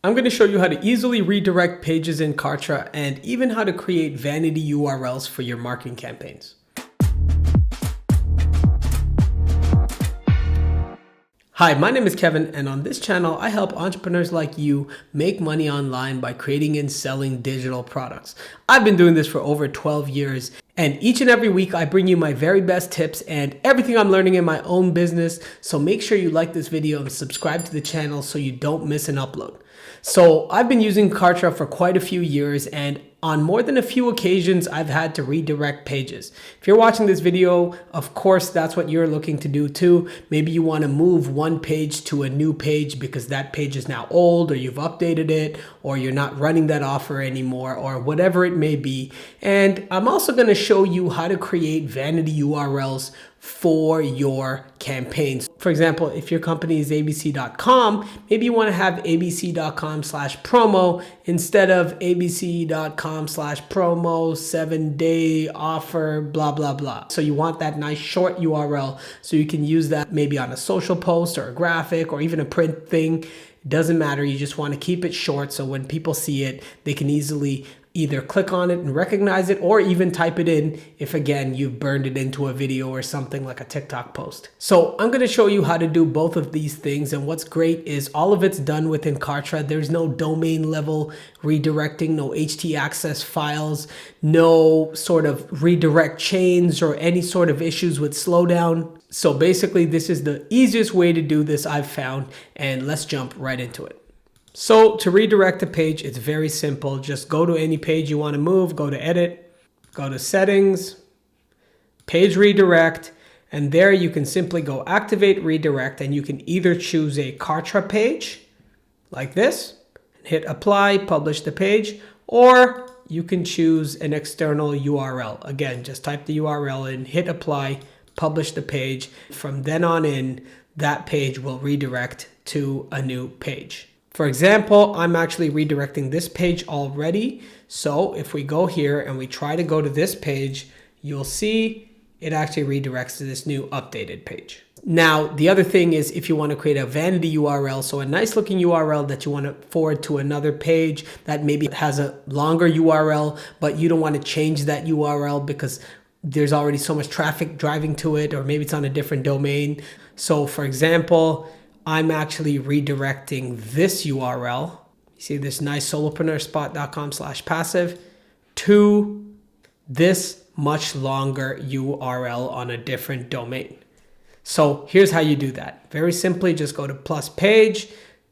I'm going to show you how to easily redirect pages in Kartra and even how to create vanity URLs for your marketing campaigns. Hi, my name is Kevin, and on this channel, I help entrepreneurs like you make money online by creating and selling digital products. I've been doing this for over 12 years, and each and every week I bring you my very best tips and everything I'm learning in my own business. So make sure you like this video and subscribe to the channel so you don't miss an upload. So I've been using Kartra for quite a few years, and on more than a few occasions, I've had to redirect pages. If you're watching this video, of course, that's what you're looking to do too. Maybe you want to move one page to a new page because that page is now old, or you've updated it, or you're not running that offer anymore, or whatever it may be. And I'm also going to show you how to create vanity URLs for your campaigns. For example, if your company is abc.com, maybe you want to have abc.com/promo instead of abc.com/promo 7-day offer, blah, blah, blah. So you want that nice short URL so you can use that maybe on a social post or a graphic or even a print thing. It doesn't matter. You just want to keep it short so when people see it, they can easily either click on it and recognize it or even type it in if, again, you've burned it into a video or something like a TikTok post. So I'm going to show you how to do both of these things. And what's great is all of it's done within Kartra. There's no domain level redirecting, no htaccess files, no sort of redirect chains or any sort of issues with slowdown. So basically, this is the easiest way to do this I've found. And let's jump right into it. So to redirect a page, it's very simple. Just go to any page you want to move, go to edit, go to settings, page redirect, and there you can simply go activate redirect, and you can either choose a Kartra page like this, and hit apply, publish the page, or you can choose an external URL. Again, just type the URL in, hit apply, publish the page. From then on in, that page will redirect to a new page. For example, I'm actually redirecting this page already. So if we go here and we try to go to this page, you'll see it actually redirects to this new updated page. Now, the other thing is if you want to create a vanity URL, so a nice looking URL that you want to forward to another page that maybe has a longer URL, but you don't want to change that URL because there's already so much traffic driving to it, or maybe it's on a different domain. So for example, I'm actually redirecting this URL. You see this nice solopreneurspot.com/passive to this much longer URL on a different domain. So here's how you do that. Very simply, just go to plus page,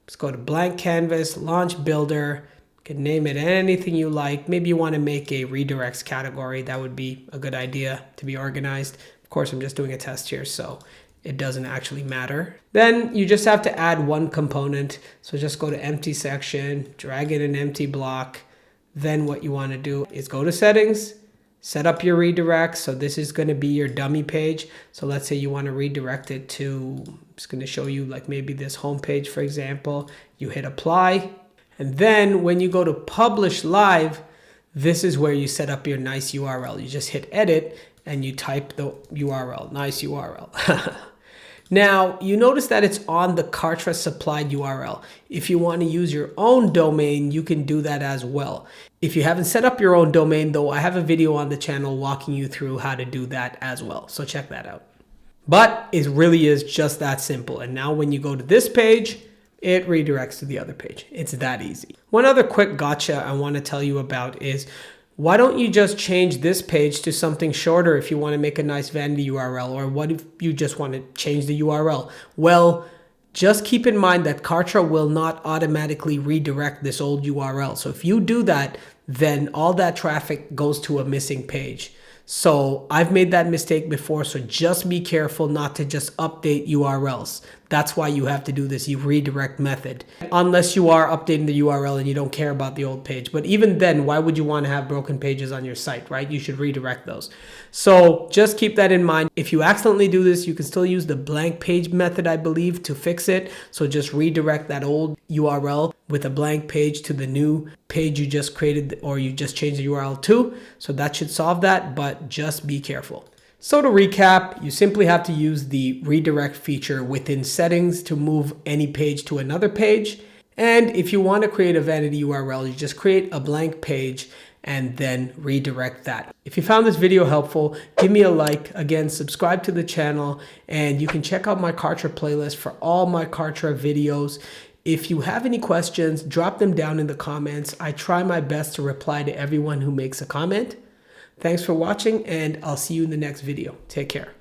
just go to blank canvas, launch builder, you can name it anything you like. Maybe you want to make a redirects category. That would be a good idea to be organized. Of course, I'm just doing a test here, so it doesn't actually matter. Then you just have to add one component. So just go to empty section, drag in an empty block. Then what you want to do is go to settings, set up your redirect. So this is going to be your dummy page. So let's say you want to redirect it to, I'm just going to show you like maybe this home page, for example. You hit apply. And then when you go to publish live, this is where you set up your nice URL. You just hit edit and you type the URL, nice URL. Now, you notice that it's on the Kartra supplied URL. If you want to use your own domain, you can do that as well. If you haven't set up your own domain, though, I have a video on the channel walking you through how to do that as well. So check that out. But it really is just that simple. And now when you go to this page, it redirects to the other page. It's that easy. One other quick gotcha I want to tell you about is, why don't you just change this page to something shorter if you want to make a nice vanity URL? Or what if you just want to change the URL? Well, just keep in mind that Kartra will not automatically redirect this old URL. So if you do that, then all that traffic goes to a missing page. So I've made that mistake before, so just be careful not to just update URLs. That's why you have to do this redirect method. Unless you are updating the URL and you don't care about the old page. But even then, why would you want to have broken pages on your site, right? You should redirect those. So just keep that in mind. If you accidentally do this, you can still use the blank page method, I believe, to fix it. So just redirect that old URL with a blank page to the new page you just created or you just changed the URL to. So that should solve that, but just be careful. So to recap, you simply have to use the redirect feature within settings to move any page to another page. And if you want to create a vanity URL, you just create a blank page and then redirect that. If you found this video helpful, give me a like. Again, subscribe to the channel, and you can check out my Kartra playlist for all my Kartra videos. If you have any questions, drop them down in the comments. I try my best to reply to everyone who makes a comment. Thanks for watching, and I'll see you in the next video. Take care.